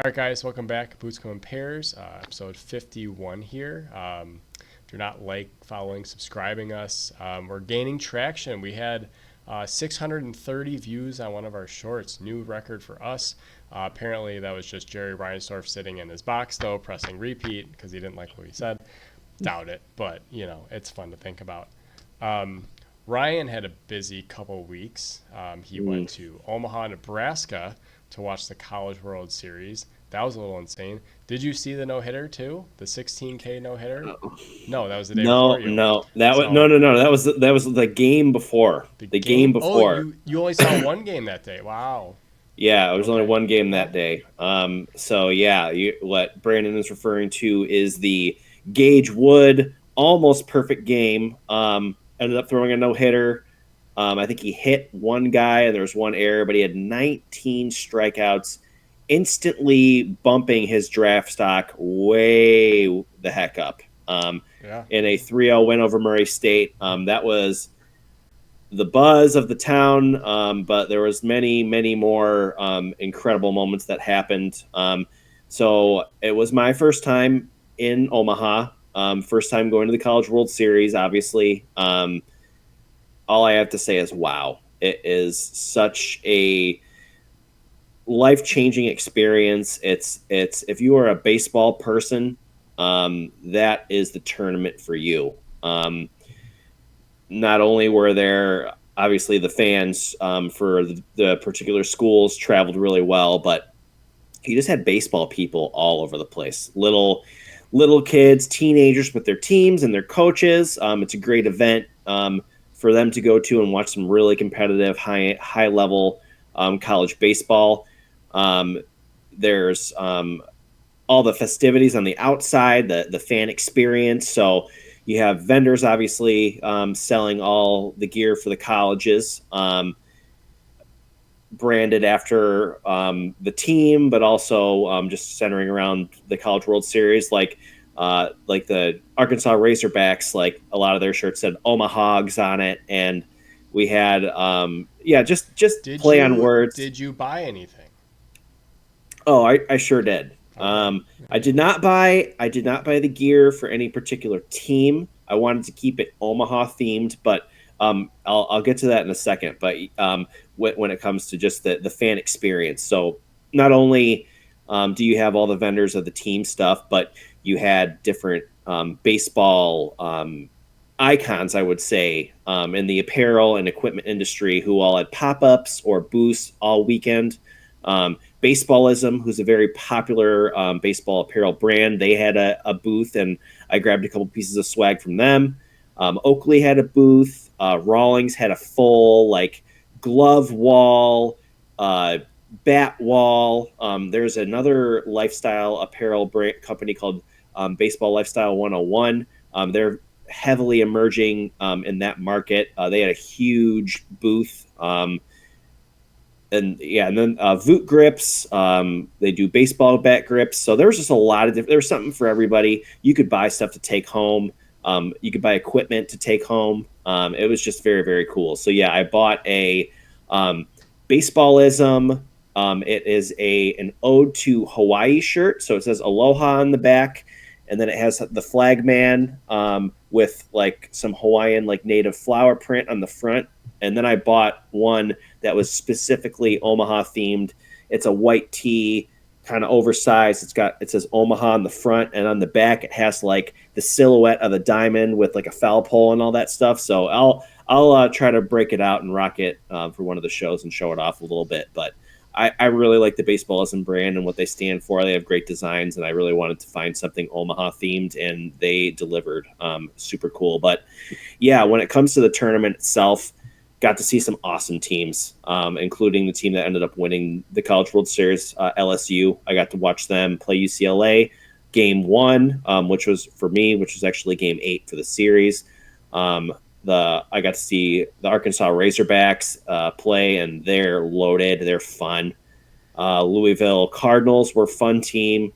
All right, guys, welcome back. Boots Come in Pairs, episode 51 here. If you're not following, subscribing us, we're gaining traction. We had 630 views on one of our shorts, new record for us. Apparently, that was just Jerry Reinsdorf sitting in his box, though, pressing repeat because he didn't like what we said. Doubt it, but, it's fun to think about. Ryan had a busy couple weeks. He went to Omaha, Nebraska to watch the College World Series. That was a little insane. Did you see the no-hitter too? The 16K no-hitter? No, that was the day before you. No. No. That was the game before. The game Oh, before. you only saw one game that day. Wow. Yeah, it was only Okay. one game that day. So yeah, what Brandon is referring to is the Gage Wood almost perfect game. Ended up throwing a no-hitter. I think he hit one guy and there was one error, but he had 19 strikeouts, instantly bumping his draft stock way the heck up. Yeah. In a 3-0 win over Murray State. That was the buzz of the town, but there was many more incredible moments that happened. So it was my first time in Omaha, first time going to the College World Series, obviously. All I have to say is, wow. It is such a life-changing experience. It's if you are a baseball person, that is the tournament for you. Not only were there obviously the fans for the particular schools traveled really well, but you just had baseball people all over the place. Little kids, teenagers with their teams and their coaches. It's a great event for them to go to and watch some really competitive, high level college baseball. There's all the festivities on the outside, the fan experience. So you have vendors, obviously, selling all the gear for the colleges, branded after the team, but also just centering around the College World Series, like the Arkansas Razorbacks. Like a lot of their shirts said Omahogs on it, and we had just play on words. Did you buy anything? Oh, I sure did. Okay. I did not buy the gear for any particular team. I wanted to keep it Omaha themed, but I'll get to that in a second. But when it comes to just the fan experience, so not only do you have all the vendors of the team stuff, but you had different baseball icons, I would say, in the apparel and equipment industry, who all had pop-ups or booths all weekend. Baseballism, who's a very popular baseball apparel brand, they had a booth, and I grabbed a couple pieces of swag from them. Oakley had a booth. Rawlings had a full glove wall, bat wall. There's another lifestyle apparel brand company called Baseball Lifestyle 101. They're heavily emerging in that market. They had a huge booth. And then Voot grips. They do baseball bat grips. So there was just a lot of there's something for everybody. You could buy stuff to take home. You could buy equipment to take home. It was just very, very cool. So yeah, I bought a baseballism. It is an ode to Hawaii shirt. So it says Aloha on the back, and then it has the flagman with some Hawaiian native flower print on the front. And then I bought one that was specifically Omaha themed. It's a white tee, kind of oversized. It says Omaha on the front, and on the back it has the silhouette of a diamond with a foul pole and all that stuff. So I'll try to break it out and rock it for one of the shows and show it off a little bit. But I really like the Baseballism brand and what they stand for. They have great designs, and I really wanted to find something Omaha themed, and they delivered. Super cool. But yeah, when it comes to the tournament itself, got to see some awesome teams, including the team that ended up winning the College World Series, LSU. I got to watch them play UCLA game 1, which was actually game 8 for the series. I got to see the Arkansas Razorbacks play, and they're loaded. They're fun. Louisville Cardinals were a fun team.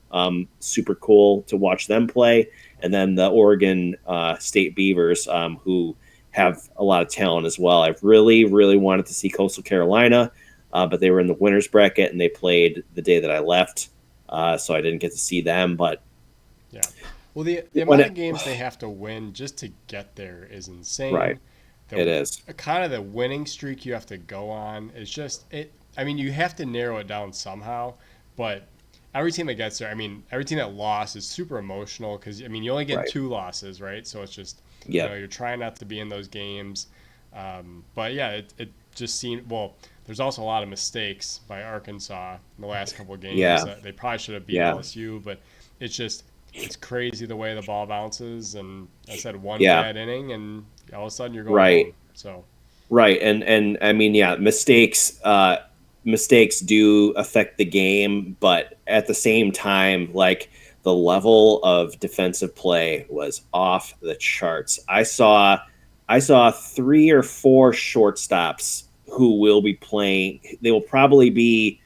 Super cool to watch them play. And then the Oregon State Beavers, who have a lot of talent as well. I've really, really wanted to see Coastal Carolina, but they were in the winner's bracket, and they played the day that I left. so I didn't get to see them. But Yeah. Well, the amount of games they have to win just to get there is insane. right, it is. Kind of the winning streak you have to go on is just it. I mean, you have to narrow it down somehow, but every team that gets there, I mean, every team that lost is super emotional because I mean, you only get Right. 2 losses, right? So it's just Yeah. you're trying not to be in those games. But yeah, it just seemed well. There's also a lot of mistakes by Arkansas in the last couple of games. Yeah. They probably should have beat Yeah. LSU, but it's just it's crazy the way the ball bounces. And I said one Yeah. bad inning, and all of a sudden you're going Right. home. So Right. And I mean, yeah, mistakes do affect the game, but at the same time, like the level of defensive play was off the charts. I saw 3 or 4 shortstops who will be playing. They will probably be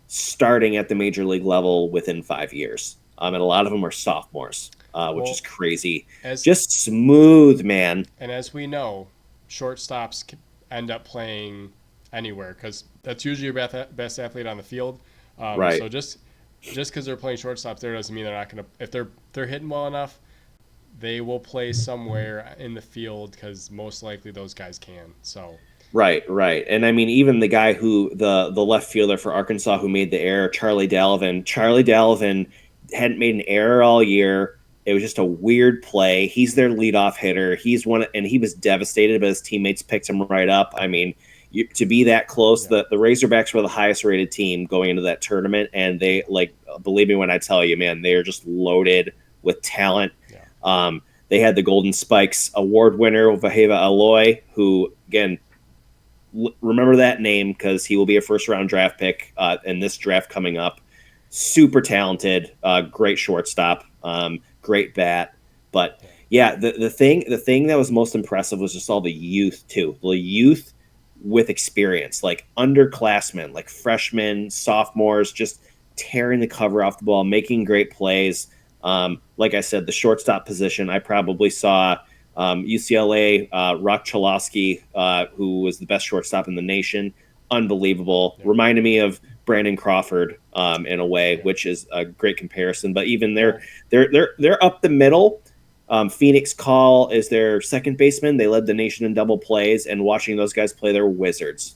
starting at the major league level within 5 years. And a lot of them are sophomores, which is crazy. as Just smooth, man. and as we know, shortstops end up playing anywhere because that's usually your best athlete on the field. Right. So just because they're playing shortstops there doesn't mean they're not going to. If they're hitting well enough, they will play somewhere in the field because most likely those guys can. So Right, right. And I mean, even the guy who the left fielder for Arkansas who made the error, Charlie Dalvin. Charlie Dalvin hadn't made an error all year. It was just a weird play. He's their leadoff hitter. And he was devastated, but his teammates picked him right up. I mean, to be that close, Yeah. the Razorbacks were the highest rated team going into that tournament, and they believe me when I tell you, man, they are just loaded with talent. yeah, They had the Golden Spikes award winner Vaheva Aloy, who again, remember that name because he will be a first round draft pick in this draft coming up. Super talented, great shortstop, great bat. But yeah, the thing that was most impressive was just all the youth too. The youth with experience, like underclassmen, like freshmen, sophomores, just tearing the cover off the ball, making great plays. Like I said, the shortstop position, I probably saw UCLA, Misiorowski, who was the best shortstop in the nation. Unbelievable. Yeah. Reminded me of Brandon Crawford in a way, Yeah. which is a great comparison. But even they're up the middle. Phoenix Call is their second baseman. They led the nation in double plays, and watching those guys play, they're wizards.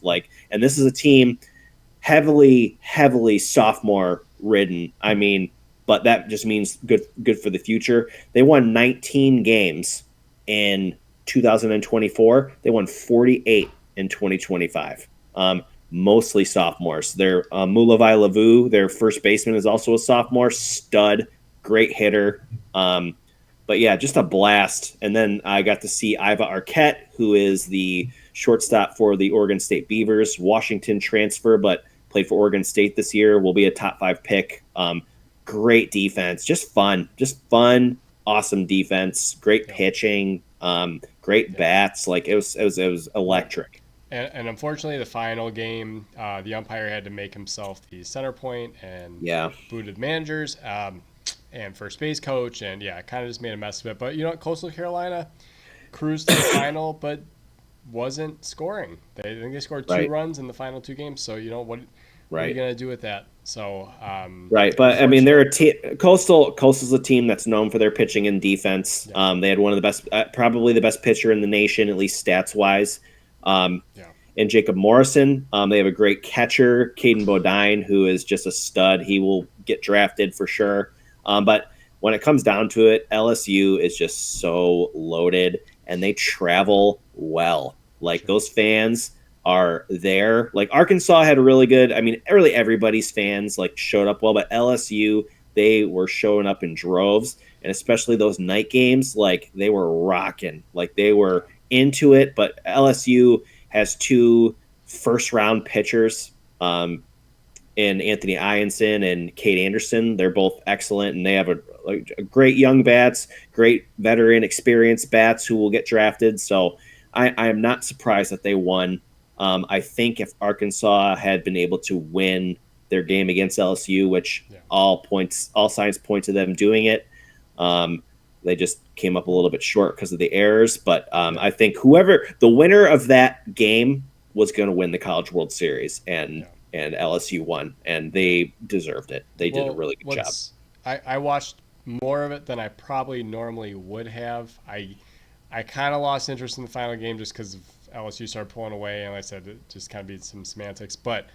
And this is a team heavily sophomore ridden. I mean, but that just means good for the future. They won 19 games in 2024. They won 48 in 2025. Mostly sophomores. Their Mulavai Lavu, their first baseman, is also a sophomore. Stud, great hitter. But yeah, just a blast. And then I got to see Iva Arquette, who is the shortstop for the Oregon State Beavers, Washington transfer, but played for Oregon State this year. Will be a top 5 pick. Great defense, just fun, awesome defense, great pitching, great bats. Like it was electric. And unfortunately, the final game, the umpire had to make himself the center point and booted managers and first base coach, and kind of just made a mess of it. But you know what, Coastal Carolina cruised to the final, but wasn't scoring. I think they scored 2 runs in the final 2 games. So you know what are you gonna do with that? So but I mean, they're Coastal's a team that's known for their pitching and defense. Yeah. They had one of the best, probably the best pitcher in the nation, at least stats wise. And Jacob Morrison. They have a great catcher, Caden Bodine, who is just a stud. He will get drafted for sure. But when it comes down to it, LSU is just so loaded, and they travel well. Those fans are there. Arkansas had a really good, I mean, really everybody's fans showed up well, but LSU, they were showing up in droves, and especially those night games, they were rocking. They were into it. But LSU has 2 first-round pitchers in Anthony Ianson and Kate Anderson. They're both excellent, and they have a great young bats, great veteran experienced bats who will get drafted. So I am not surprised that they won. I think if Arkansas had been able to win their game against LSU, which all signs point to them doing it, they just came up a little bit short because of the errors. But I think the winner of that game was going to win the College World Series, and and LSU won, and they deserved it. They did a Well, really good job. I watched more of it than I probably normally would have. I kind of lost interest in the final game just because LSU started pulling away, and like I said, it just kind of be some semantics. But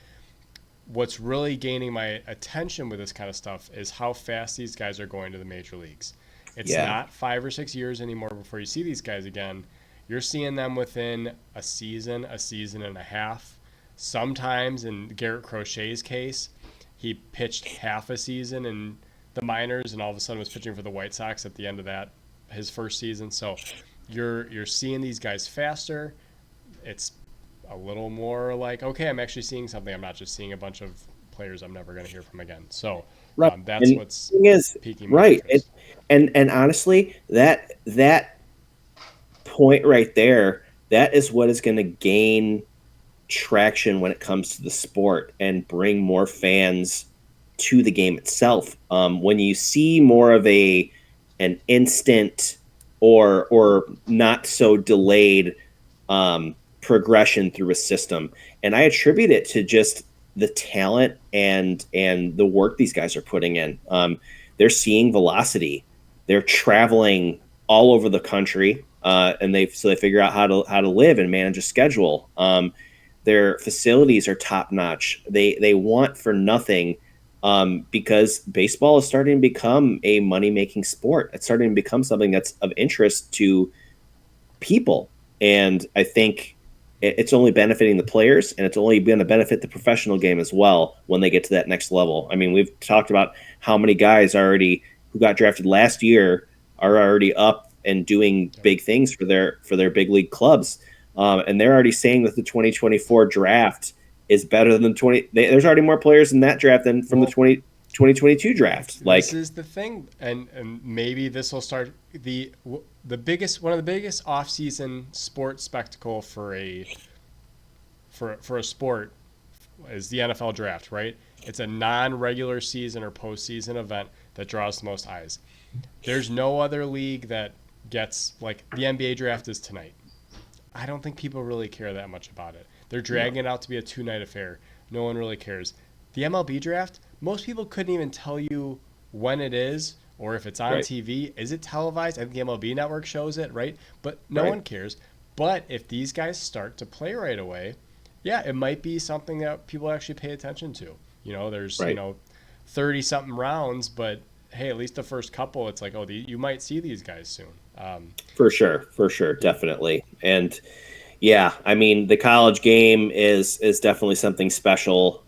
what's really gaining my attention with this kind of stuff is how fast these guys are going to the major leagues. It's Yeah. not 5 or 6 years anymore before you see these guys again. You're seeing them within a season and a half. Sometimes, in Garrett Crochet's case, he pitched half a season in the minors, and all of a sudden was pitching for the White Sox at the end of that his first season. So you're seeing these guys faster. It's a little more like, okay, I'm actually seeing something. I'm not just seeing a bunch of players I'm never going to hear from again. So Right. that's And what's the thing is, piquing my right. interest. And honestly, that point right there, that is what is going to gain traction when it comes to the sport and bring more fans to the game itself. When you see more of an instant or not so delayed progression through a system, and I attribute it to just the talent and the work these guys are putting in. They're seeing velocity. They're traveling all over the country, and they figure out how to live and manage a schedule. Their facilities are top notch. They want for nothing, because baseball is starting to become a money making sport. It's starting to become something that's of interest to people, and I think it's only benefiting the players, and it's only going to benefit the professional game as well when they get to that next level. I mean, we've talked about how many guys already who got drafted last year are already up and doing big things for their big league clubs. And they're already saying that the 2024 draft is better than there's already more players in that draft than from the 2022 draft. Like, this is the thing, and maybe this will start the biggest one of the biggest off-season sports spectacle for a sport is the NFL draft, right? It's a non-regular season or postseason event that draws the most eyes. There's no other league that gets, like, the NBA draft is tonight. I don't think people really care that much about it. They're dragging it out to be a 2-night affair. No one really cares. The MLB draft, most people couldn't even tell you when it is or if it's on right. TV. Is it televised? I think the MLB network shows it, right? But no one cares. But if these guys start to play right away, yeah, it might be something that people actually pay attention to. There's, 30-something rounds, but hey, at least the first couple, it's like, oh, you might see these guys soon. For sure, definitely. And yeah, I mean, the college game is definitely something special.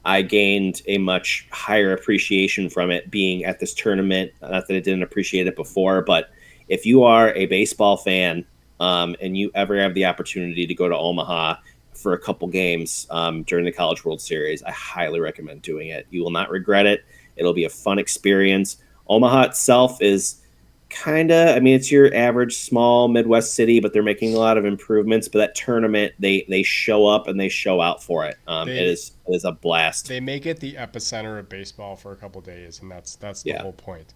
I gained a much higher appreciation from it being at this tournament. Not that I didn't appreciate it before, but if you are a baseball fan, and you ever have the opportunity to go to Omaha for a couple games during the College World Series, I highly recommend doing it. You will not regret it. It'll be a fun experience. Omaha itself is it's your average small Midwest city, but they're making a lot of improvements. But that tournament, they show up and they show out for it. It is a blast. They make it the epicenter of baseball for a couple days, and that's the whole point.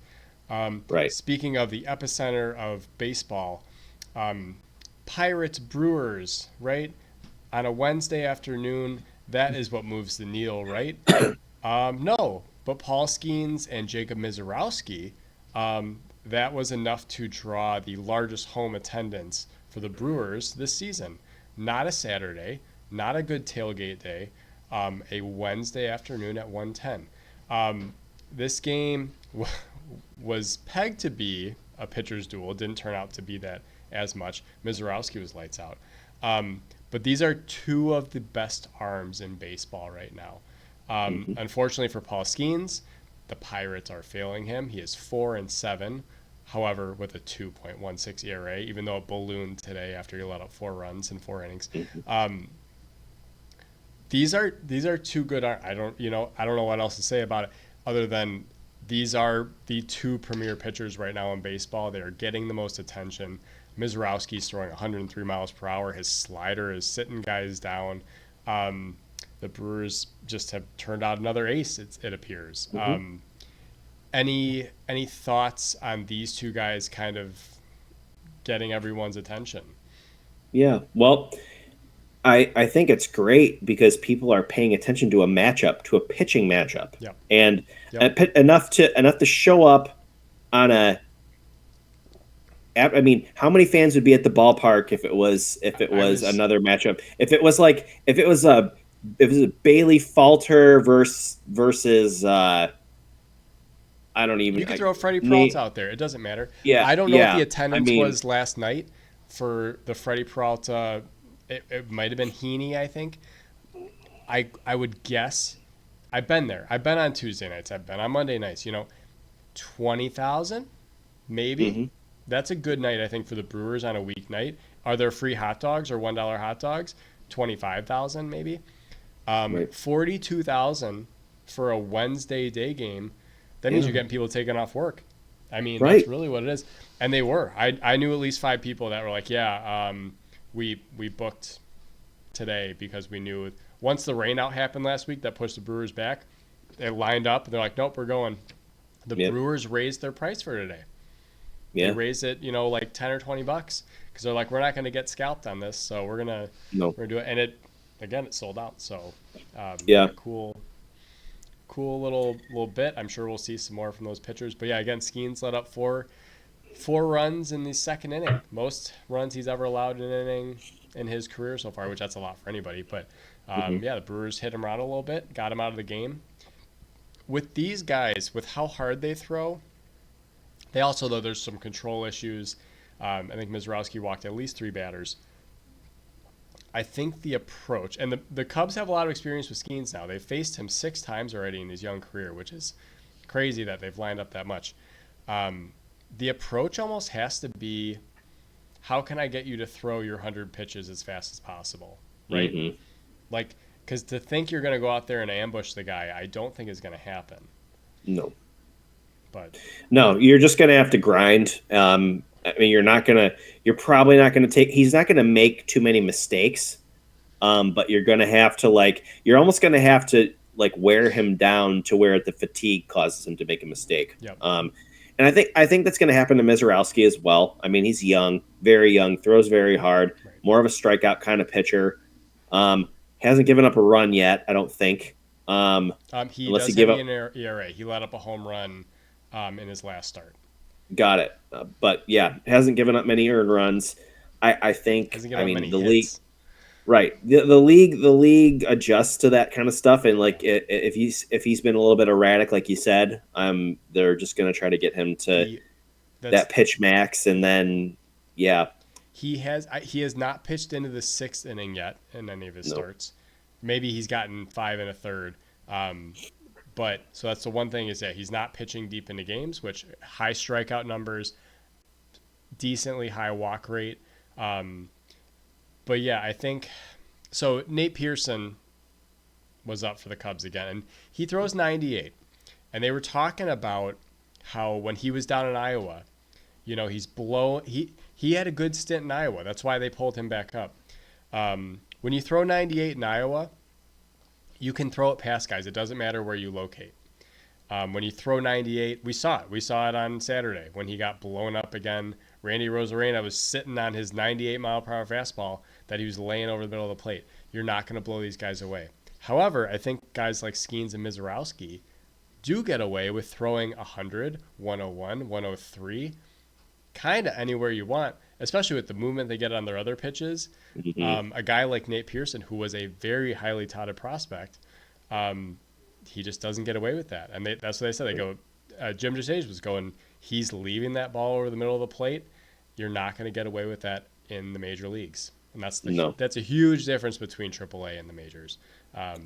Right. Speaking of the epicenter of baseball, Pirates Brewers, right? On a Wednesday afternoon, that is what moves the needle, right? No, but Paul Skenes and Jacob Misiorowski, that was enough to draw the largest home attendance for the Brewers this season. Not a Saturday, not a good tailgate day, a Wednesday afternoon at 1:10. This game was pegged to be a pitcher's duel. Didn't turn out to be that as much. Misiorowski was lights out. But these are two of the best arms in baseball right now. Unfortunately for Paul Skenes, the Pirates are failing him. He is 4-7, however, with a 2.16 ERA, even though it ballooned today after he let up 4 runs in 4 innings. These are two good. I don't know what else to say about it other than these are the two premier pitchers right now in baseball. They are getting the most attention. Misiorowski's throwing 103 miles per hour. His slider is sitting guys down. The Brewers just have turned out another ace, it appears. Any thoughts on these two guys kind of getting everyone's attention? Yeah, well, I think it's great because people are paying attention to a matchup, to a pitching matchup, Yep. and Yep. enough to show up on a. I mean, how many fans would be at the ballpark if it I was was another matchup? If it was a Bailey Falter versus I don't even You could throw Freddie Peralta Nate. out there. It doesn't matter. Yeah, I don't know what the yeah. I attendance mean, was last night for the Freddie Peralta. It might have been Heaney, I think. I would guess. I've been there. I've been on Tuesday nights. I've been on Monday nights. 20,000 maybe. hmm That's a good night, I think, for the Brewers on a weeknight. Are there free hot dogs or $1 hot dogs? 25,000 maybe. right, 42,000 for a Wednesday day game. That means yeah, you're getting people taking off work. I mean, that's right. really what it is. And they were. I knew at least 5 people that were like, yeah, we booked today because we knew once the rainout happened last week that pushed the Brewers back, they lined up and they're like, nope, we're going. The Yep, Brewers raised their price for today. They yeah, raised it, like 10 or 20 bucks because they're like, we're not going to get scalped on this, so no, we're gonna do it. And it sold out. So, yeah, cool little bit. I'm sure we'll see some more from those pitchers. But yeah, again, Skenes let up four runs in the second inning. Most runs he's ever allowed in an inning in his career so far, which that's a lot for anybody. But hmm yeah, the Brewers hit him around a little bit, got him out of the game. With these guys, with how hard they throw, they also, though, there's some control issues. I think Misiorowski walked at least 3 batters. I think the approach, and the Cubs have a lot of experience with Skenes now. They've faced him 6 times already in his young career, which is crazy that they've lined up that much. The approach almost has to be, how can I get you to throw your 100 pitches as fast as possible, right? hmm Like, because to think you're going to go out there and ambush the guy, I don't think is going to happen. no. But No, you're just gonna have to grind. I mean, you're probably not gonna he's not gonna make too many mistakes. But you're gonna have to you're almost gonna have to wear him down to where the fatigue causes him to make a mistake. yep, And I think that's gonna happen to Misiorowski as well. I mean, he's young, very young, throws very hard, right. more of a strikeout kind of pitcher. Hasn't given up a run yet, I don't think. He Unless he does give have up. ERA. He let up a home run in his last start. Got it. But yeah, hasn't given up many earned runs. I think. Hasn't I given up mean, many the league. hits. Right. The league adjusts to that kind of stuff, and if he's been a little bit erratic, like you said, they're just going to try to get him to He that's that pitch max, and then yeah, he has not pitched into the 6th inning yet in any of his no, starts. Maybe he's gotten 5 1/3. But so that's the one thing is that he's not pitching deep into games, which high strikeout numbers, decently high walk rate. But yeah, I think so. Nate Pearson was up for the Cubs again, and he throws 98. And they were talking about how when he was down in Iowa, he's below. He had a good stint in Iowa. That's why they pulled him back up. When you throw 98 in Iowa, you can throw it past guys. It doesn't matter where you locate. When you throw 98, we saw it. We saw it on Saturday when he got blown up again. Randy Rosarena was sitting on his 98-mile-per-hour fastball that he was laying over the middle of the plate. You're not going to blow these guys away. However, I think guys like Skenes and Misiorowski do get away with throwing 100, 101, 103, kind of anywhere you want, especially with the movement they get on their other pitches. hmm A guy like Nate Pearson, who was a very highly touted prospect, he just doesn't get away with that. And that's what they said. They go, Jim Jasage was going, he's leaving that ball over the middle of the plate. You're not going to get away with that in the major leagues. And no, that's a huge difference between AAA and the majors.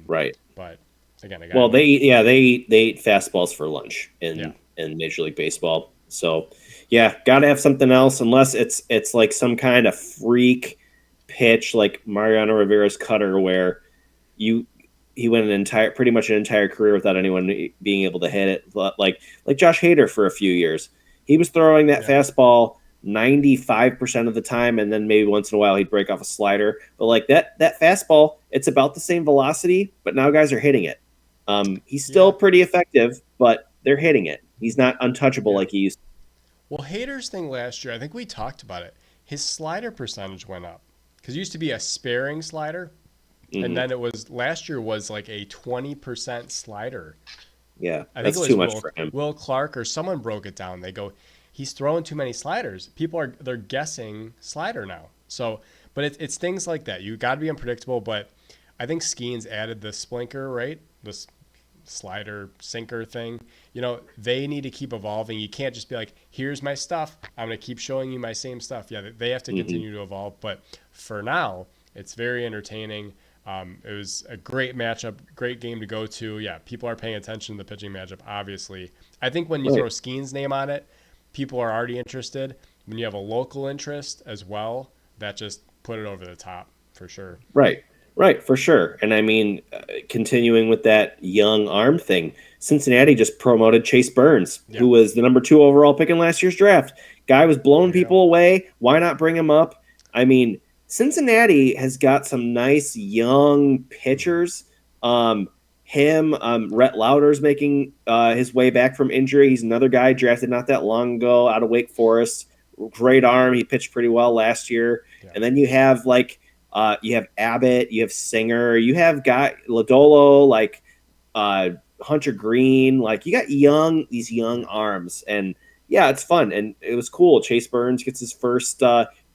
right. But again, a guy Well, like, they eat fastballs for lunch yeah, in Major League Baseball. So yeah, got to have something else unless it's like some kind of freak pitch like Mariano Rivera's cutter where you he went pretty much an entire career without anyone being able to hit it. Like Josh Hader for a few years, he was throwing that yeah, fastball 95% of the time, and then maybe once in a while he'd break off a slider. But like that fastball, it's about the same velocity, but now guys are hitting it. He's still yeah, pretty effective, but they're hitting it. He's not untouchable yeah. like he used to. Well, Hader's thing last year, I think we talked about it. His slider percentage went up because it used to be a sparing slider, and then it was last year was like a 20% slider. Yeah, I think it that's was too much for him. Will Clark or someone broke it down. They go, he's throwing too many sliders. They're guessing slider now. So, but it's things like that. You got to be unpredictable. But I think Skenes added the splinker, right? This slider sinker thing. They need to keep evolving. You can't just be like, here's my stuff. I'm going to keep showing you my same stuff. Yeah, they have to continue to evolve. But for now, it's very entertaining. It was a great matchup, great game to go to. Yeah, people are paying attention to the pitching matchup, obviously. I think when you throw Skenes' name on it, people are already interested. When you have a local interest as well, that just put it over the top for sure. Right, for sure. And I mean, continuing with that young arm thing, Cincinnati just promoted Chase Burns, who was the number 2 overall pick in last year's draft. Guy was blowing people away. Why not bring him up? I mean, Cincinnati has got some nice young pitchers. Rhett Lauder's making his way back from injury. He's another guy drafted not that long ago out of Wake Forest. Great arm. He pitched pretty well last year. Yeah. And then you have you have Abbott, you have Singer, you have Lodolo, Hunter Green. You got these young arms. And yeah, it's fun. And it was cool. Chase Burns gets his first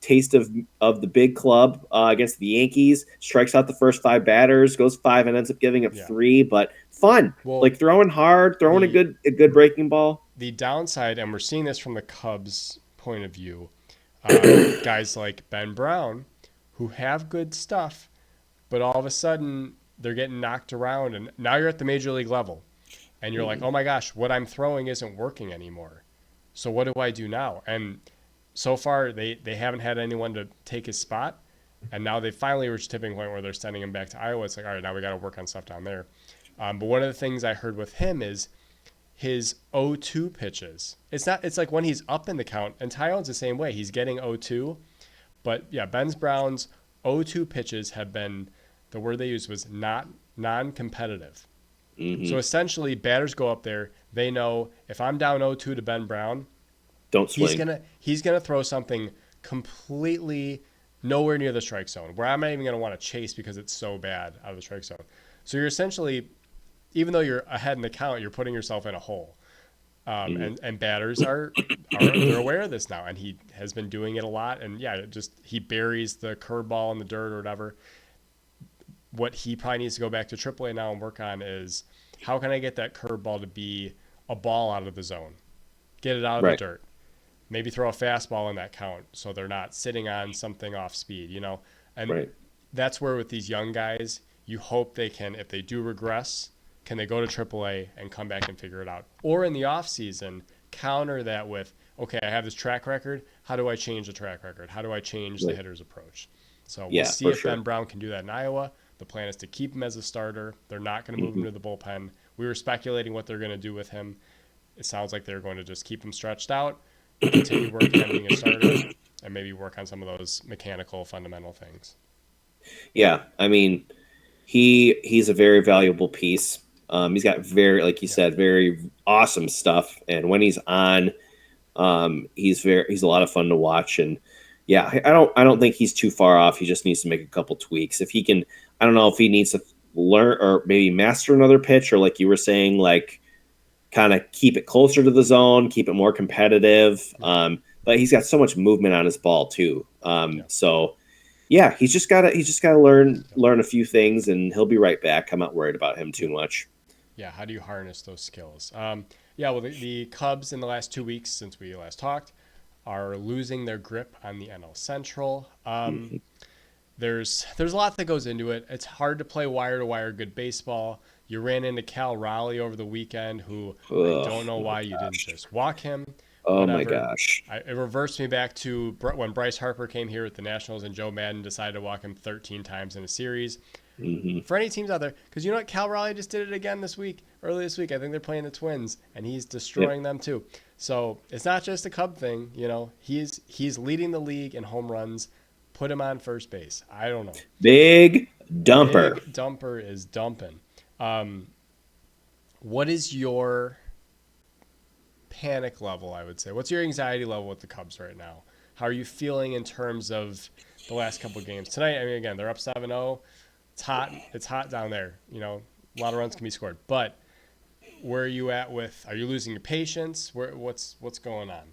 taste of the big club against the Yankees, strikes out the first 5 batters, goes 5 and ends up giving up 3, but fun. Throwing hard, throwing a good breaking ball. The downside, and we're seeing this from the Cubs' point of view, guys like Ben Brown, who have good stuff, but all of a sudden they're getting knocked around, and now you're at the major league level, and you're like, oh my gosh, what I'm throwing isn't working anymore. So what do I do now? And so far they haven't had anyone to take his spot, and now they finally reached a tipping point where they're sending him back to Iowa. It's like, all right, now we got to work on stuff down there. But one of the things I heard with him is his 0-2 pitches. It's like when he's up in the count, and Tyone's the same way. He's getting 0-2. But yeah, Ben Brown's 0-2 pitches have been, the word they used was not non-competitive. So essentially, batters go up there. They know if I'm down 0-2 to Ben Brown, don't swing. He's gonna throw something completely nowhere near the strike zone, where I'm not even gonna want to chase because it's so bad out of the strike zone. So you're essentially, even though you're ahead in the count, you're putting yourself in a hole. And batters they're aware of this now, and he has been doing it a lot. And yeah, he buries the curveball in the dirt or whatever. What he probably needs to go back to AAA now and work on is, how can I get that curveball to be a ball out of the zone, get it out of the dirt, maybe throw a fastball in that count so they're not sitting on something off speed, And that's where with these young guys, you hope they can, if they do regress, can they go to AAA and come back and figure it out? Or in the offseason, counter that with, okay, I have this track record. How do I change the track record? How do I change the hitter's approach? So we'll see if Ben Brown can do that in Iowa. The plan is to keep him as a starter. They're not going to move him to the bullpen. We were speculating what they're going to do with him. It sounds like they're going to just keep him stretched out, continue working on being a starter, and maybe work on some of those mechanical, fundamental things. Yeah, I mean, he's a very valuable piece. He's got like you said, very awesome stuff. And when he's on, he's a lot of fun to watch. And yeah, I don't think he's too far off. He just needs to make a couple tweaks. If he can, I don't know if he needs to learn or maybe master another pitch, or like you were saying, kind of keep it closer to the zone, keep it more competitive. But he's got so much movement on his ball too. So yeah, he's just gotta learn a few things, and he'll be right back. I'm not worried about him too much. Yeah, how do you harness those skills? The Cubs in the last 2 weeks since we last talked are losing their grip on the NL Central. There's a lot that goes into it. It's hard to play wire-to-wire good baseball. You ran into Cal Raleigh over the weekend, who I don't know why you didn't just walk him. Oh, my gosh. It reversed me back to when Bryce Harper came here with the Nationals and Joe Madden decided to walk him 13 times in a series. For any teams out there, because you know what? Cal Raleigh just did it again early this week. I think they're playing the Twins, and he's destroying them too. So it's not just a Cub thing. He's leading the league in home runs. Put him on first base. I don't know. Big dumper. Big dumper is dumping. What is your panic level, I would say? What's your anxiety level with the Cubs right now? How are you feeling in terms of the last couple of games. Tonight, I mean, again, they're up 7-0. It's hot. It's hot down there. You know, a lot of runs can be scored. But where are you at with? Are you losing your patience? What's going on?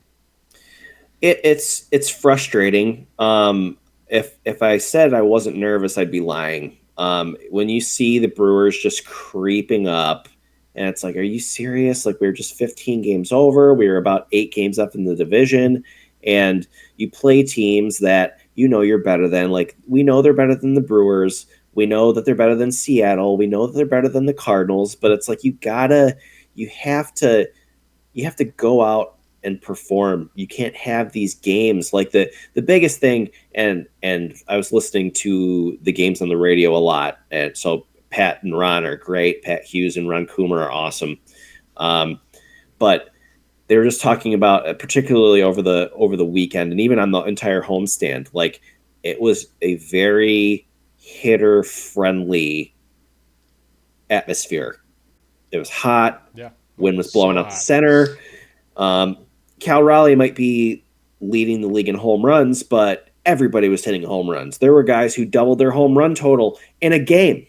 It's frustrating. If I said I wasn't nervous, I'd be lying. When you see the Brewers just creeping up, and it's like, are you serious? Like, we were just 15 games over. We were about 8 games up in the division, and you play teams that you know you're better than. Like, we know they're better than the Brewers. We know that they're better than Seattle. We know that they're better than the Cardinals. But it's like you have to go out and perform. You can't have these games like the biggest thing. And I was listening to the games on the radio a lot, and so Pat and Ron are great. Pat Hughes and Ron Coomer are awesome. But they were just talking about, particularly over the weekend, and even on the entire homestand, like it was a very hitter friendly atmosphere. It was hot. Yeah, Wind was so blowing out the hot. center. Cal Raleigh might be leading the league in home runs, but everybody was hitting home runs. There were guys who doubled their home run total in a game.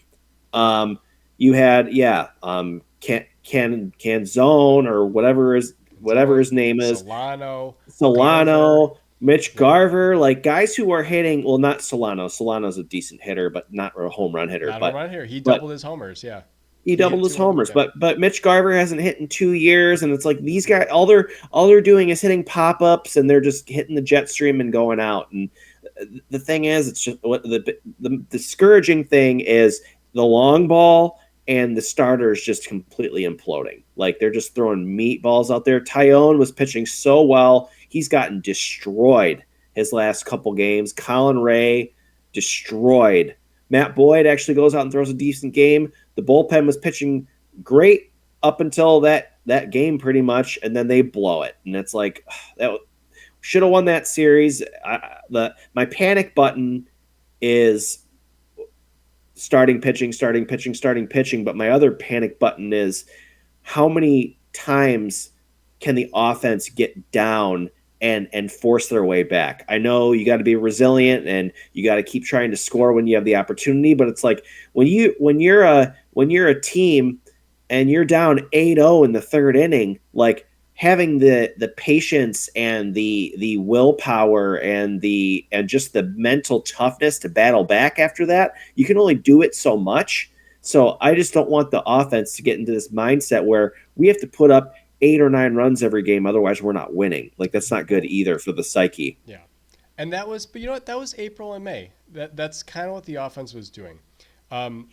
You had Canzone or whatever his name is, Solano, Mitch Garver, like guys who are hitting. Well, not Solano. Solano's a decent hitter, but not a home run hitter. Not a home run hitter. He but doubled his homers. Yeah. he doubled his homers, yeah. but Mitch Garver hasn't hit in 2 years, and it's like these guys all they're doing is hitting pop-ups, and they're just hitting the jet stream and going out. And the thing is, it's just what the discouraging thing is the long ball and the starters just completely imploding. Like they're just throwing meatballs out there. Tyone was pitching so well, he's gotten destroyed his last couple games. Colin Ray destroyed. Matt Boyd actually goes out and throws a decent game. The bullpen was pitching great up until that game pretty much, and then they blow it. And it's like, that should have won that series. My panic button is starting pitching, but my other panic button is how many times can the offense get down and force their way back. I know you got to be resilient and you got to keep trying to score when you have the opportunity, but it's like when you're a team and you're down 8-0 in the third inning, like having the patience and the willpower and just the mental toughness to battle back after that, you can only do it so much. So I just don't want the offense to get into this mindset where we have to put up 8 or 9 runs every game. Otherwise, we're not winning. Like, that's not good either for the psyche. Yeah. And but you know what? That was April and May. That's kind of what the offense was doing. And,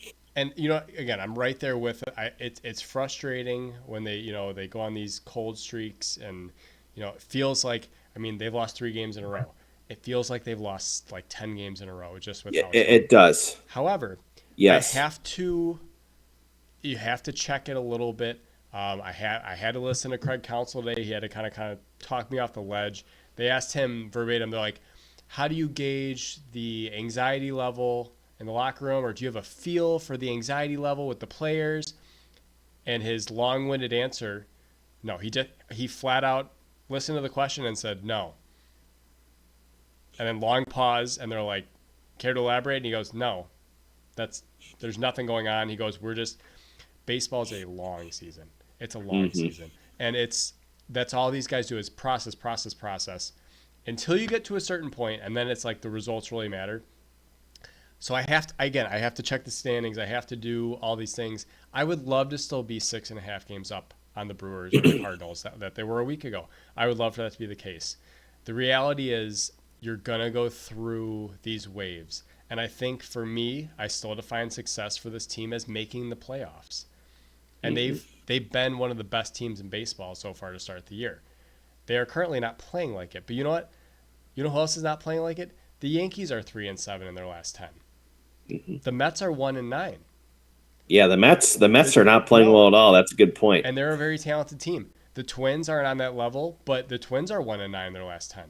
you know, again, I'm right there with it. It's frustrating when they go on these cold streaks and, you know, it feels like, I mean, they've lost 3 games in a row. It feels like they've lost like 10 games in a row just with how it does. However, yes, you have to check it a little bit. I had to listen to Craig Counsell today. He had to kind of talk me off the ledge. They asked him verbatim, they're like, how do you gauge the anxiety level in the locker room, or do you have a feel for the anxiety level with the players? And his long-winded answer, no, he flat out listened to the question and said no. And then long pause, and they're like, care to elaborate? And he goes, no, there's nothing going on. He goes, baseball's a long season. It's a long season. And that's all these guys do is process until you get to a certain point, and then it's like the results really matter. So I have to check the standings. I have to do all these things. I would love to still be 6.5 games up on the Brewers or the Cardinals that they were a week ago. I would love for that to be the case. The reality is you're going to go through these waves. And I think for me, I still define success for this team as making the playoffs. And they've been one of the best teams in baseball so far to start the year. They are currently not playing like it. But you know what? You know who else is not playing like it? The Yankees are 3-7 in their last 10. The Mets are 1-9. Yeah, the Mets are not playing well at all. That's a good point. And they're a very talented team. The Twins aren't on that level, but the Twins are 1-9 in their last 10.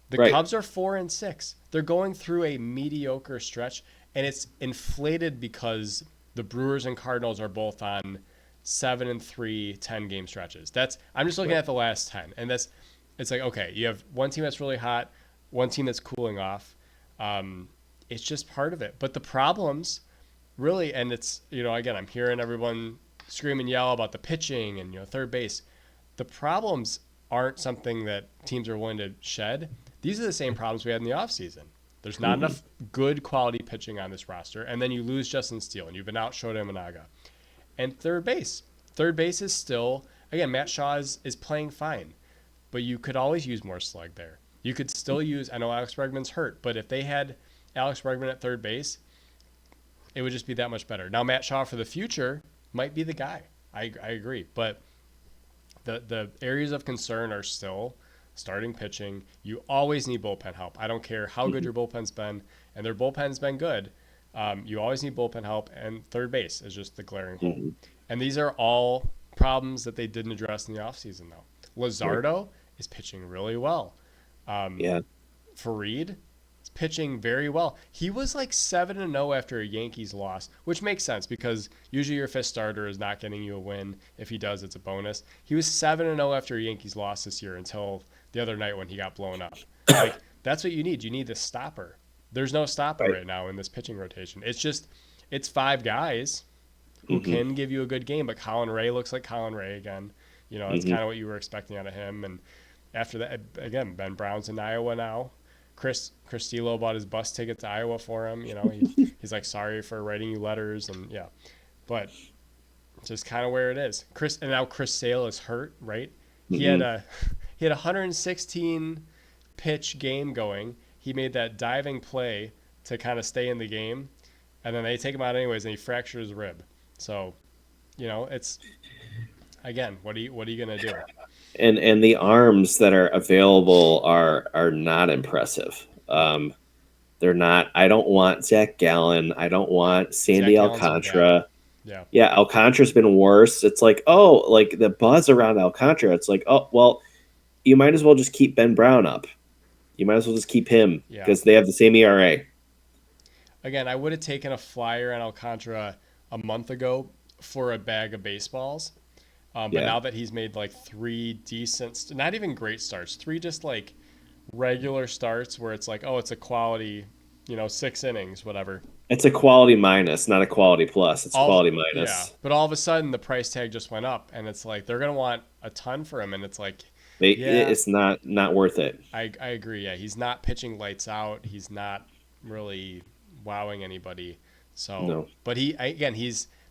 The Cubs are 4-6. They're going through a mediocre stretch, and it's inflated because the Brewers and Cardinals are both on 7-3 10-game stretches. I'm just looking at the last 10, and it's like, okay, you have one team that's really hot, one team that's cooling off. It's just part of it. But the problems really, and it's, again, I'm hearing everyone scream and yell about the pitching and, third base. The problems aren't something that teams are willing to shed. These are the same problems we had in the offseason. There's not enough good quality pitching on this roster. And then you lose Justin Steele and you've been out Shota Imanaga. And third base. Third base is still, again, Matt Shaw is playing fine. But you could always use more slug there. You could still use, I know Alex Bregman's hurt, but if they had Alex Bregman at third base, it would just be that much better. Now, Matt Shaw for the future might be the guy. I agree. But the areas of concern are still starting pitching. You always need bullpen help. I don't care how good your bullpen's been, and their bullpen's been good. You always need bullpen help, and third base is just the glaring hole. And these are all problems that they didn't address in the offseason, though. Luzardo is pitching really well. Farid is pitching very well. He was like 7-0 after a Yankees loss, which makes sense because usually your fifth starter is not getting you a win. If he does, it's a bonus. He was 7-0 after a Yankees loss this year until the other night when he got blown up. Like, that's what you need. You need the stopper. There's no stopper right now in this pitching rotation. It's five guys who can give you a good game, but Colin Ray looks like Colin Ray again. That's kind of what you were expecting out of him. And after that, again, Ben Brown's in Iowa now. Chris Stilo bought his bus ticket to Iowa for him. He's like, sorry for writing you letters. And but just kind of where it is. Chris Sale is hurt, right? He had a 116 pitch game going. He made that diving play to kind of stay in the game, and then they take him out anyways, and he fractured his rib. So, it's, again, what are you gonna do? And the arms that are available are not impressive. They're not. I don't want Zach Gallen. I don't want Sandy Alcantara. Yeah, Alcantara's been worse. It's like, like the buzz around Alcantara. It's like, well, you might as well just keep Ben Brown up. You might as well just keep him because they have the same ERA. Again, I would have taken a flyer on Alcantara a month ago for a bag of baseballs. But now that he's made like three decent, not even great starts, three just like regular starts where it's like, it's a quality, 6 innings, whatever. It's a quality minus, not a quality plus. It's quality minus. Yeah, but all of a sudden the price tag just went up, and it's like they're going to want a ton for him, and it's like, it's not worth it. I agree. Yeah, he's not pitching lights out. He's not really wowing anybody. So, no. But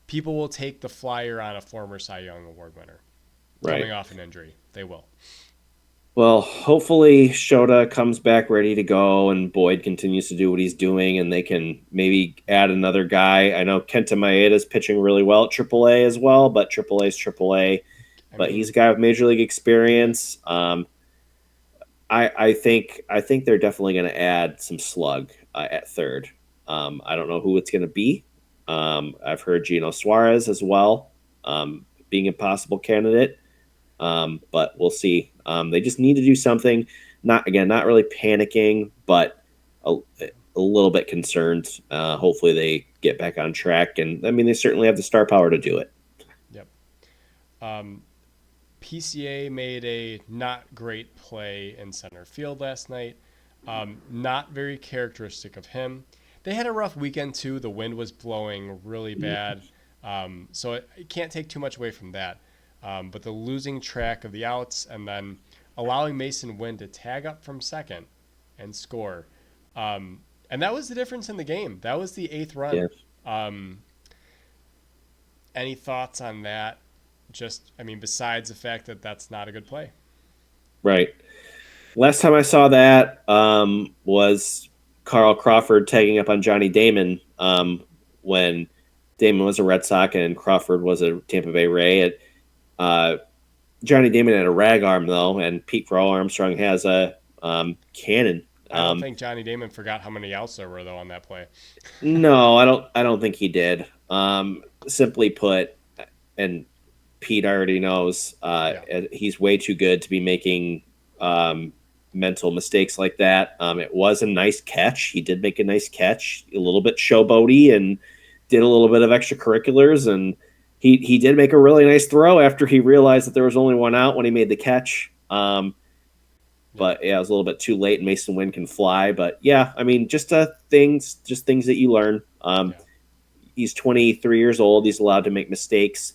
people will take the flyer on a former Cy Young Award winner coming off an injury. They will. Well, hopefully Shota comes back ready to go and Boyd continues to do what he's doing and they can maybe add another guy. I know Kenta Maeda's pitching really well at AAA as well, but AAA is AAA. But he's a guy with major league experience. I think they're definitely going to add some slug at third. I don't know who it's going to be. I've heard Gino Suarez as well, being a possible candidate. But we'll see. They just need to do something. Not really panicking, but a little bit concerned. Hopefully they get back on track. And I mean, they certainly have the star power to do it. Yep. PCA made a not great play in center field last night. Not very characteristic of him. They had a rough weekend too. The wind was blowing really bad. So you can't take too much away from that. But the losing track of the outs and then allowing Mason Wynn to tag up from second and score. And that was the difference in the game. That was the 8th run. Yeah. Any thoughts on that? Besides the fact that that's not a good play. Right. Last time I saw that was Carl Crawford tagging up on Johnny Damon when Damon was a Red Sox and Crawford was a Tampa Bay Ray. Johnny Damon had a rag arm, though, and Pete Crow Armstrong has a cannon. I don't think Johnny Damon forgot how many outs there were, though, on that play. No, I don't think he did. Simply put, and Pete already knows, he's way too good to be making mental mistakes like that. It was a nice catch. He did make a nice catch, a little bit showboaty, and did a little bit of extracurriculars, and he did make a really nice throw after he realized that there was only one out when he made the catch. but yeah, it was a little bit too late. And Mason Wynn can fly, but yeah, I mean, just things that you learn. Yeah. He's 23 years old. He's allowed to make mistakes.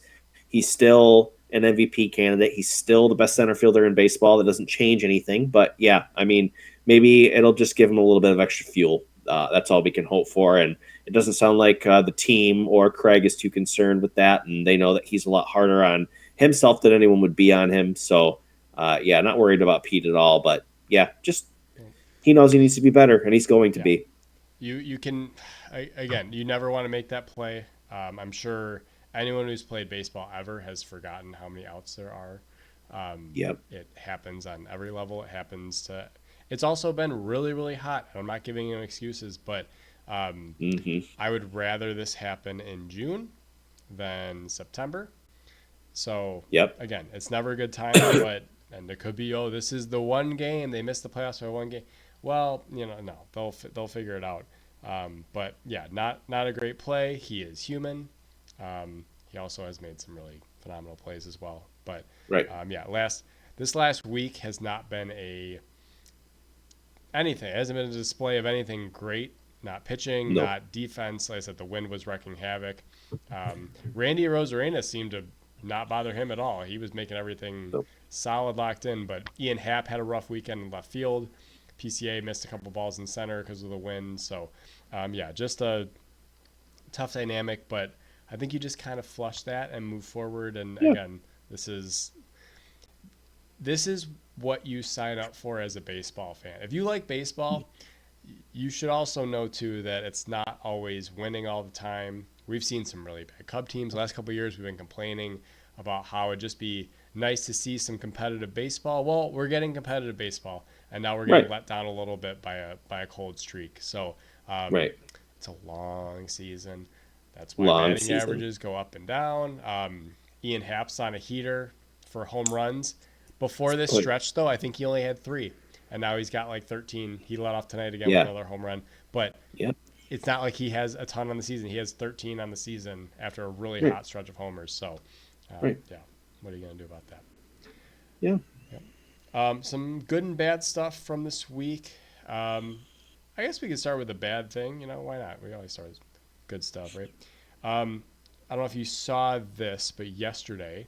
He's still an MVP candidate. He's still the best center fielder in baseball. That doesn't change anything. But yeah, I mean, maybe it'll just give him a little bit of extra fuel. That's all we can hope for. And it doesn't sound like the team or Craig is too concerned with that. And they know that he's a lot harder on himself than anyone would be on him. So, yeah, not worried about Pete at all. But yeah, just he knows he needs to be better, and he's going to be. You can, again, you never want to make that play. I'm sure anyone who's played baseball ever has forgotten how many outs there are. Yep. It happens on every level. It happens to. It's also been really, really hot. I'm not giving him excuses, but I would rather this happen in June than September. So again, it's never a good time, and it could be, this is the one game they missed the playoffs for one game. Well, no, they'll figure it out. But yeah, not a great play. He is human. He also has made some really phenomenal plays as well. But this last week has not been anything. It hasn't been a display of anything great. Not pitching, not defense. Like I said, the wind was wrecking havoc. Randy Arozarena seemed to not bother him at all. He was making everything solid, locked in. But Ian Happ had a rough weekend in left field. PCA missed a couple balls in center because of the wind. So, just a tough dynamic. But I think you just kind of flush that and move forward. And again, this is what you sign up for as a baseball fan. If you like baseball, you should also know too that it's not always winning all the time. We've seen some really bad Cub teams the last couple of years. We've been complaining about how it'd just be nice to see some competitive baseball. Well, we're getting competitive baseball, and now we're getting let down a little bit by a cold streak. So it's a long season. That's why batting averages go up and down. Ian Happ's on a heater for home runs. Before this stretch, though, I think he only had 3. And now he's got like 13. He let off tonight again with another home run. But it's not like he has a ton on the season. He has 13 on the season after a really hot stretch of homers. So, what are you going to do about that? Yeah. Some good and bad stuff from this week. I guess we could start with a bad thing. Why not? We always start with good stuff, right? I don't know if you saw this, but yesterday,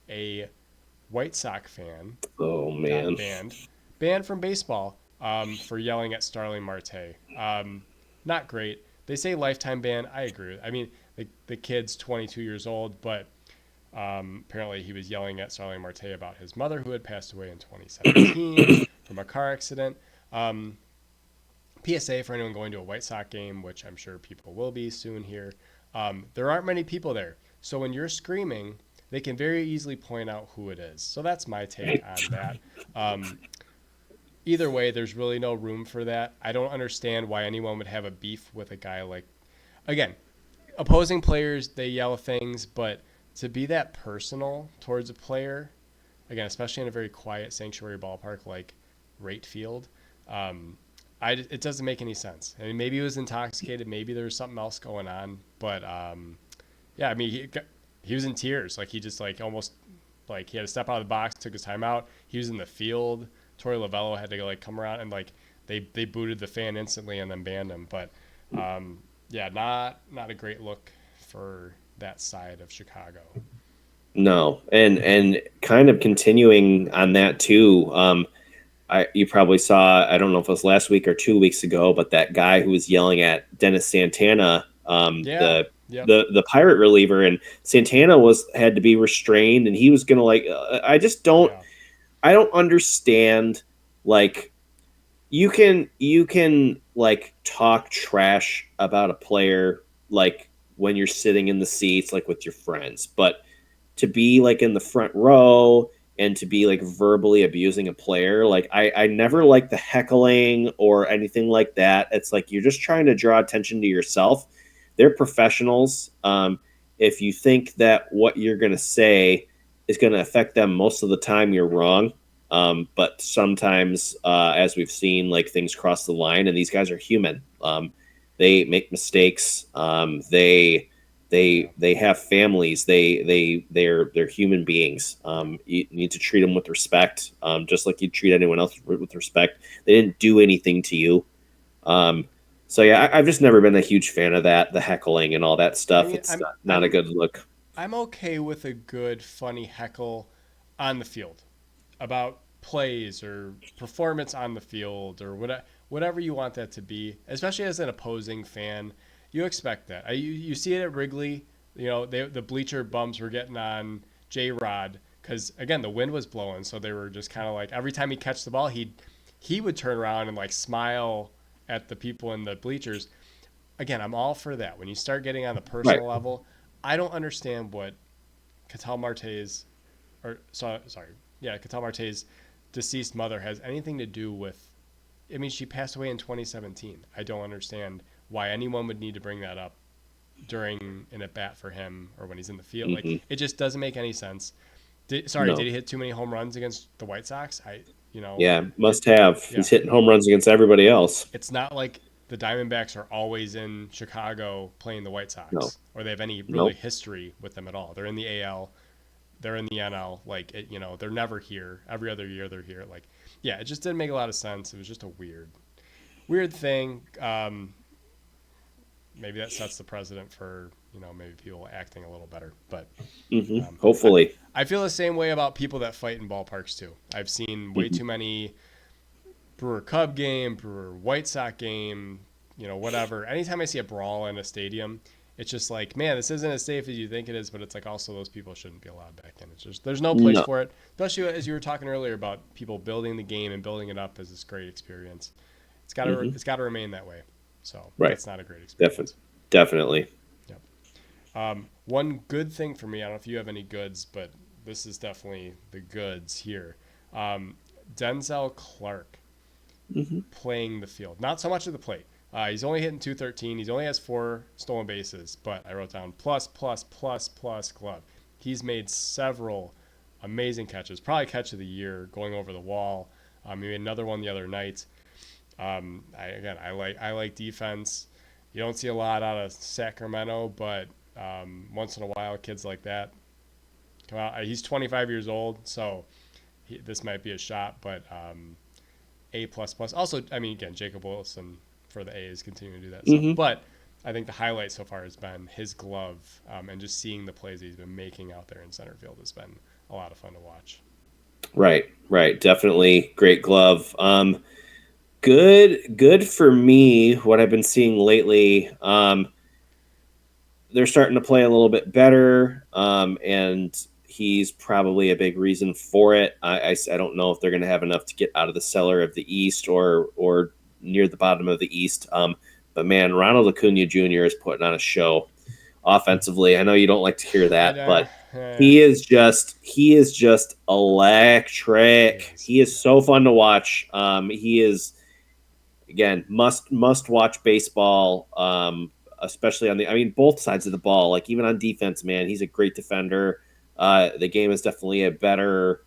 a White Sox fan got banned from baseball for yelling at Starling Marte. Not great. They say lifetime ban. I agree. I mean, the kid's 22 years old, but apparently he was yelling at Starling Marte about his mother who had passed away in 2017 from a car accident. PSA for anyone going to a White Sox game, which I'm sure people will be soon here. There aren't many people there. So when you're screaming, they can very easily point out who it is. So that's my take on that. Either way, there's really no room for that. I don't understand why anyone would have a beef with a guy like, again, opposing players, they yell things, but to be that personal towards a player, again, especially in a very quiet sanctuary ballpark like Rate Field, it doesn't make any sense. I mean, maybe he was intoxicated, maybe there was something else going on, but I mean, he was in tears. Like he just like almost like he had to step out of the box, took his time out. He was in the field. Torey Lovello had to come around and they booted the fan instantly and then banned him. But not a great look for that side of Chicago. No, and kind of continuing on that too. You probably saw, I don't know if it was last week or 2 weeks ago, but that guy who was yelling at Dennis Santana, the Pirate reliever, and Santana had to be restrained, and he was gonna I just don't. Yeah. I don't understand, you can talk trash about a player, when you're sitting in the seats, with your friends, but to be in the front row and to be verbally abusing a player, I never like the heckling or anything like that. It's you're just trying to draw attention to yourself. They're professionals. If you think that what you're going to say is going to affect them most of the time, you're wrong. But sometimes, as we've seen, things cross the line, and these guys are human. They make mistakes. They They have families. They're human beings. You need to treat them with respect, just like you treat anyone else with respect. They didn't do anything to you. So yeah, I've just never been a huge fan of that, the heckling and all that I stuff. mean, It's not a good look. I'm okay with a good, funny heckle on the field about plays or performance on the field or whatever you want that to be. Especially as an opposing fan, you expect that. You see it at Wrigley. You know, the bleacher bums were getting on J Rod because again the wind was blowing, so they were just kind of like every time he catch the ball, he would turn around and like smile at the people in the bleachers. Again, I'm all for that. When you start getting on the Right. personal level, I don't understand what Catal Marte's, or sorry, yeah, Catal Marte's deceased mother has anything to do with. I mean, she passed away in 2017. I don't understand why anyone would need to bring that up during an at bat for him or when he's in the field. Like Hmm. it just doesn't make any sense. Did No. he hit too many home runs against the White Sox? You know, Yeah, must have. yeah, He's hitting home runs against everybody else. it's not like the Diamondbacks are always in Chicago playing the White No. Sox or they have any really Nope. history with them at all. They're in the AL, they're in the NL. Like it, they're never here. Every other year they're here. Like, yeah, it just didn't make a lot of sense. It was just a weird thing. Maybe that sets the precedent for maybe people acting a little better. But um, I, Hopefully. I feel the same way about people that fight in ballparks too. I've seen way Hmm. too many Brewer Cub game, Brewer White Sox game, whatever. Anytime I see a brawl in a stadium, it's just like, man, this isn't as safe as you think it is, but it's like also those people shouldn't be allowed back in. It's just there's no place No. for it, especially as you were talking earlier about people building the game and building it up as this great experience. Hmm. It's got to remain that way. So Right. that's not a great experience. Definitely. Definitely. Yep. One good thing for me, I don't know if you have any goods, but this is definitely the goods here. Denzel Clark Hmm. playing the field. Not so much at the plate. He's only hitting 213. He only has 4 stolen bases, but I wrote down plus, plus, plus, plus glove. He's made several amazing catches. Probably catch of the year going over the wall. He made another one the other night. I like defense. You don't see a lot out of Sacramento, but once in a while, kids like that come out. He's 25 years old, so this might be a shot, but A plus plus. Also, I mean, again, Jacob Wilson for the A's continuing to do that stuff. Hmm. But I think the highlight so far has been his glove, and just seeing the plays he's been making out there in center field has been a lot of fun to watch. Right. Right. Definitely great glove. Good for me. What I've been seeing lately. They're starting to play a little bit better, and he's probably a big reason for it. I don't know if they're going to have enough to get out of the cellar of the East or near the bottom of the East. But man, Ronald Acuna Jr. is putting on a show offensively. I know you don't like to hear I that, but know. he is just electric. He is. He is so fun to watch. He is again must watch baseball. Especially on both sides of the ball. Like even on defense, man, he's a great defender. The game is definitely a better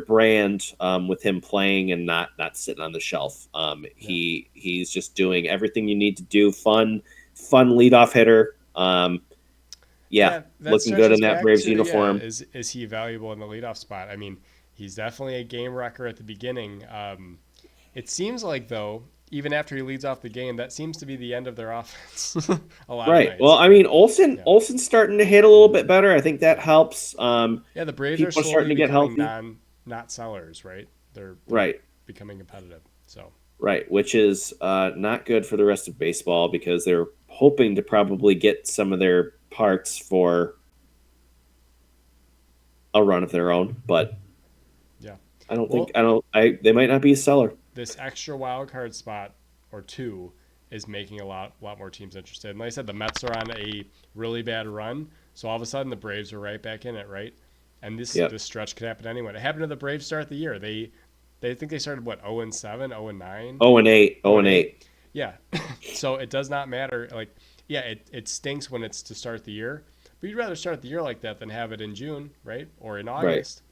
brand with him playing and not sitting on the shelf. Yeah. He's just doing everything you need to do. Fun leadoff hitter. Yeah, Yeah, that looking good in stretches that back Braves to uniform. is he valuable in the leadoff spot? I mean, he's definitely a game wrecker at the beginning. It seems like though, even after he leads off the game, that seems to be the end of their offense a lot of Right. Well, nights. But yeah, Olson's starting to hit a little hmm bit better. I think that helps. yeah, the Braves are People are starting slowly to get becoming healthy. not sellers, right? They're Right. becoming competitive. So Right, which is not good for the rest of baseball because they're hoping to probably get some of their parts for a run of their own. But yeah, I don't think well, I don't I they might not be a seller. this extra wild card spot or two is making a lot more teams interested. And like I said, the Mets are on a really bad run, so all of a sudden the Braves are right back in it, right? And Yep. this stretch could happen to anyone. It happened to the Braves start the year. They think they started what 0 and 7, 0 and 9, 0-8, 0 0 and and 8. 8. Yeah, so it does not matter. Like, yeah, it stinks when it's to start the year, but you'd rather start the year like that than have it in June, right, or in Right. August.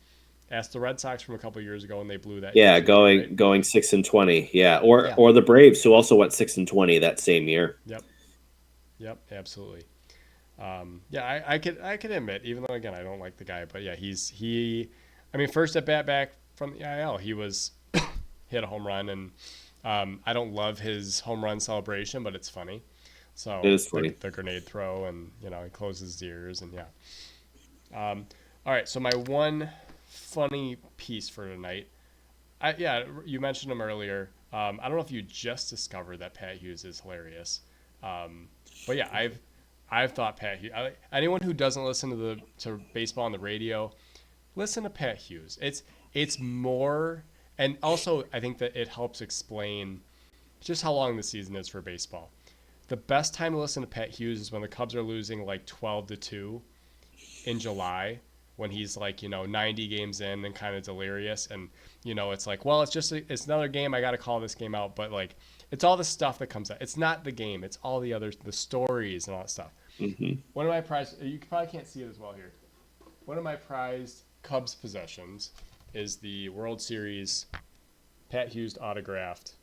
Ask the Red Sox from a couple years ago, and they blew that Yeah, huge lead, right? going 6-20. Yeah, or Yeah. or the Braves who also went 6-20 that same year. Yep. Yep. Absolutely. Yeah, I could admit, even though again I don't like the guy, but yeah, I mean, first at bat back from the IL, he was hit a home run, and I don't love his home run celebration, but it's funny. It So is funny. the grenade throw, and he closes his ears, and yeah. All right, so my one funny piece for tonight. Yeah, you mentioned him earlier. I don't know if you just discovered that Pat Hughes is hilarious, um, but yeah, I've thought Pat Hughes. Anyone who doesn't listen to baseball on the radio, listen to Pat Hughes. It's more, and also I think that it helps explain just how long the season is for baseball. The best time to listen to Pat Hughes is when the Cubs are losing like 12-2 in July, when he's like 90 games in and kind of delirious, and it's like, well, it's another game, I got to call this game out, but like it's all the stuff that comes out. It's not the game, it's all the stories and all that stuff. Hmm. One of my prized, you probably can't see it as well here, one of my prized Cubs possessions is the World Series Pat Hughes autographed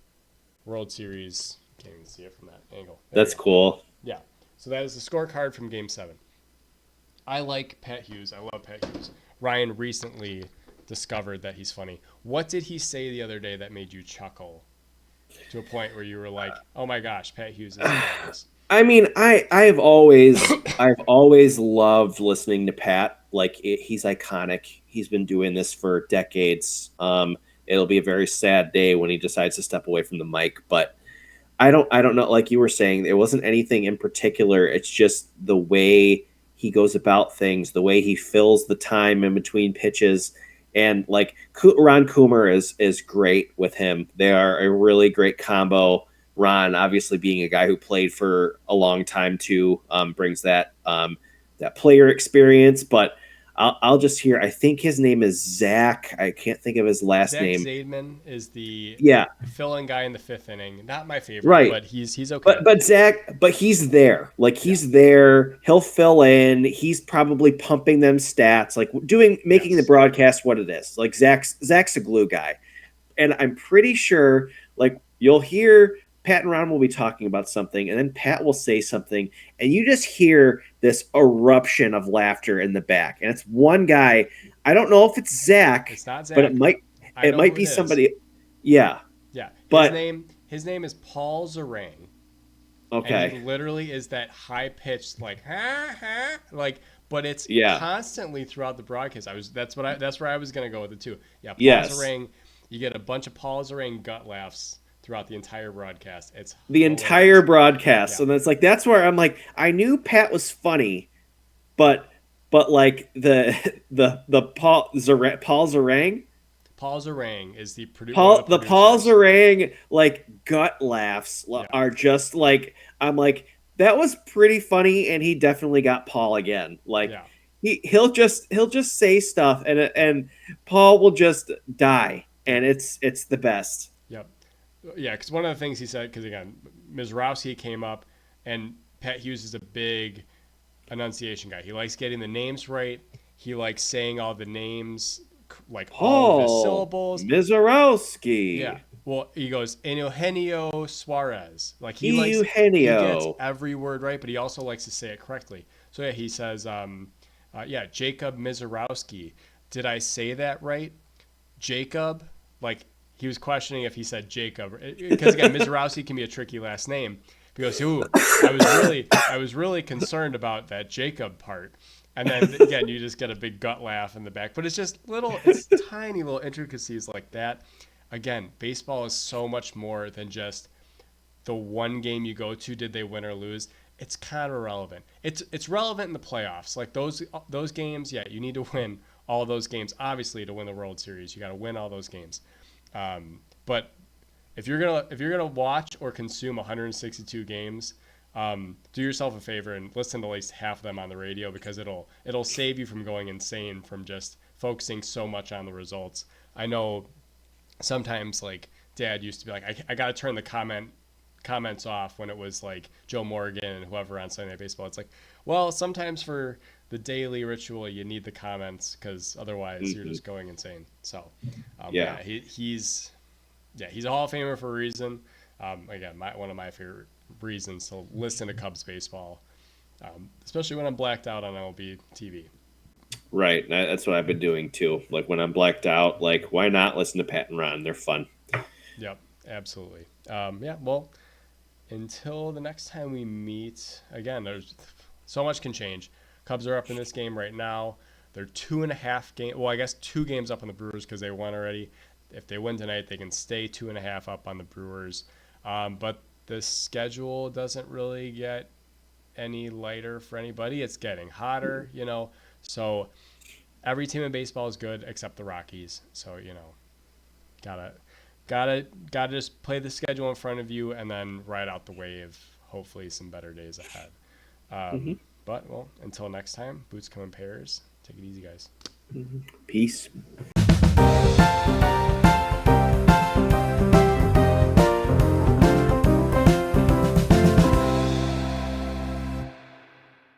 World Series. Can't even see it from that angle. That's cool. Yeah, so that is the scorecard from Game 7. I like Pat Hughes. I love Pat Hughes. Ryan recently discovered that he's funny. What did he say the other day that made you chuckle to a point where you were like, "Oh my gosh, Pat Hughes is hilarious"? I mean, I've always loved listening to Pat. Like he's iconic. He's been doing this for decades. It'll be a very sad day when he decides to step away from the mic. But I don't know. Like you were saying, it wasn't anything in particular. It's just the way he goes about things, the way he fills the time in between pitches, and like Ron Coomer is great with him. They are a really great combo. Ron, obviously being a guy who played for a long time too, brings that player experience. But I'll just hear. I think his name is Zach. I can't think of his last Zach name. Zaidman is the Yeah, fill-in guy in the fifth inning. Not my favorite, right. but he's okay. But he's there. Like Yeah. he's there. He'll fill in. He's probably pumping them stats, like making the Yes. broadcast what it is. Like Zach's a glue guy, and I'm pretty sure like you'll hear Pat and Ron will be talking about something, and then Pat will say something, and you just hear this eruption of laughter in the back, and it's one guy. I don't know if it's Zach, It's not but Zach. I it know might who it be is. somebody. Yeah, Yeah. but His name is Paul Zarang. And he okay, literally is that high pitched like ha ha like, but it's yeah, constantly throughout the broadcast. That's where I was gonna go with it too. Yeah, Paul yes. Zarang, you get a bunch of Paul Zarang gut laughs throughout the entire broadcast. It's The entire hilarious. broadcast. Yeah, And that's where I'm like, I knew Pat was funny, but like the Paul Zarang, Paul Zarang is one of the Paul producers. Zarang like gut laughs Yeah, are just like I'm like that was pretty funny, and he definitely got Paul again. Like yeah, he'll just say stuff, and Paul will just die, and yep, it's the best. yep, yeah. Because one of the things he said, because again, Misiorowski came up, and Pat Hughes is a big enunciation guy. He likes getting the names right. He likes saying all the names, like all of his Paul syllables. Yeah. Misiorowski. Well, he goes Eugenio Suarez. Like he gets Eugenio. every word right, but he also likes to say it correctly. So yeah, he says, yeah, Jacob Misiorowski. Did I say that right? Jacob? Like he was questioning if he said Jacob, because again, Misiorowski can be a tricky last name. Because ooh, I was really concerned about that Jacob part. And then again, you just get a big gut laugh in the back. But it's tiny little intricacies like that. Again, baseball is so much more than just the one game you go to. Did they win or lose? It's kind of irrelevant. It's relevant in the playoffs. Like those games, yeah, you need to win all those games. Obviously, to win the World Series, you got to win all those games. But if you're gonna watch or consume 162 games, do yourself a favor and listen to at least half of them on the radio, because it'll save you from going insane from just focusing so much on the results. I know sometimes like Dad used to be like, I got to turn the comments off when it was like Joe Morgan and whoever on Sunday Night Baseball. It's like, well, sometimes for the daily ritual you need the comments, because otherwise you're Mhm. just going insane. So Yeah. he's a Hall of Famer for a reason. Again, one of my favorite reasons to listen to Cubs baseball. especially when I'm blacked out on MLB TV. Right. That's what I've been doing too. Like when I'm blacked out, like why not listen to Pat and Ron? They're fun. Yep, absolutely. Yeah, well, until the next time we meet, again, there's so much can change. Cubs are up in this game right now. They're 2.5 game. Well, I guess 2 games up on the Brewers because they won already. If they win tonight, they can stay 2.5 up on the Brewers. But the schedule doesn't really get any lighter for anybody. It's getting hotter, So every team in baseball is good except the Rockies. So gotta gotta just play the schedule in front of you and then ride out the wave. Hopefully, some better days ahead. Mm-hmm. But well, until next time, boots come in pairs. Take it easy, guys. Peace.